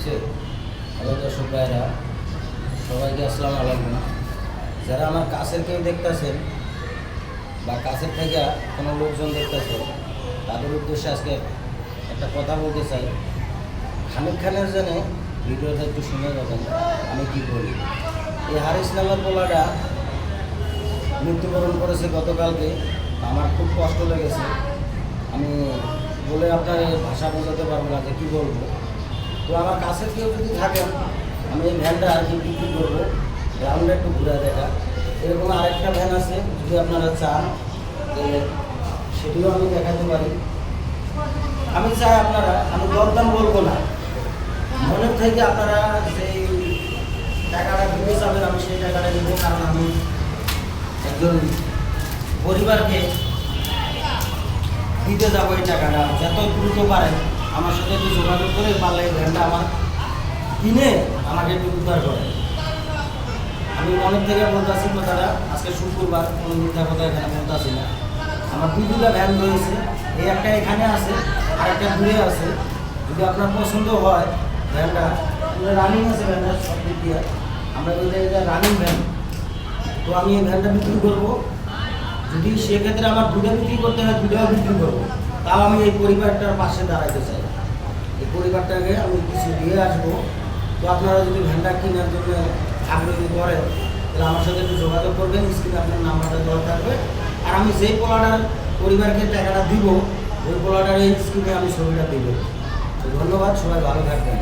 হচ্ছে হ্যালো দর্শক ভাইরা, সবাইকে আসসালামু আলাইকুম। যারা আমার কাছের কেউ দেখতেছেন বা কাছের থেকে কোনো লোকজন দেখতেছে, তাদের উদ্দেশ্যে আজকে একটা কথা বলতে চাই। খানিক খানের জন্য ভিডিওটা একটু শুনে যাবেন আমি কী বলি। এই হারিস নামের পোলাটা মৃত্যুবরণ করেছে গতকালকে। আমার খুব কষ্ট লেগেছে, আমি বলে আপনার ভাষা বোঝাতে পারবো না যে কী বলবো। তো আমার কাছে কেউ যদি থাকেন, আমি এই ভ্যানটা আর কি বিক্রি করবো, গ্রাউন্ডে একটু ঘুরে দেখা। এরকম আরেকটা ভ্যান আছে, যদি আপনারা চান সেটিও আমি দেখাতে পারি। আমি চাই আপনারা, আমি দরদাম বলবো না, মনের থেকে আপনারা সেই টাকাটা দিতে চাবেন, আমি সেই টাকাটা দেব। কারণ আমি একজন পরিবারকে দিতে যাবো এই টাকাটা। যত দ্রুত পারেন আমার সাথে একটু যোগাযোগ করে পারলে এই ভ্যানটা আমার কিনে আমাকে একটু উদ্ধার করে। আমি মনের থেকে বলতেছি কথাটা, আজকে শুক্রবার, কোনো মিথ্যা কথা এখানে বলতেছি না। আমার দুটা ভ্যান রয়েছে, এই একটা এখানে আছে আর একটা দূরে আছে। যদি আপনার পছন্দ হয় ভ্যানটা, রানিং আছে ভ্যানটা সব দিক দিয়ে, আমরা বলতে এটা রানিং ভ্যান। তো আমি এই ভ্যানটা বিক্রি করবো। যদি সেক্ষেত্রে আমার দুটো বিক্রি করতে হয়, দুটাও বিক্রি করবো। তাও আমি এই পরিবারটার পাশে দাঁড়াতে চাই, এই পরিবারটাকে আমি কিছু দিয়ে আসবো। তো আপনারা যদি ভ্যানটা কেনার জন্য আগ্রহী করেন, তাহলে আমার সাথে একটু যোগাযোগ করবেন, স্ক্রিনে আপনার নাম্বারটা দেওয়া থাকবে। আর আমি যেই পোলাটার পরিবারকে টাকাটা দিব, ওই পোলাটার এই স্ক্রিনে আমি ছবিটা দেবো। তো ধন্যবাদ, সবাই ভালো থাকবেন।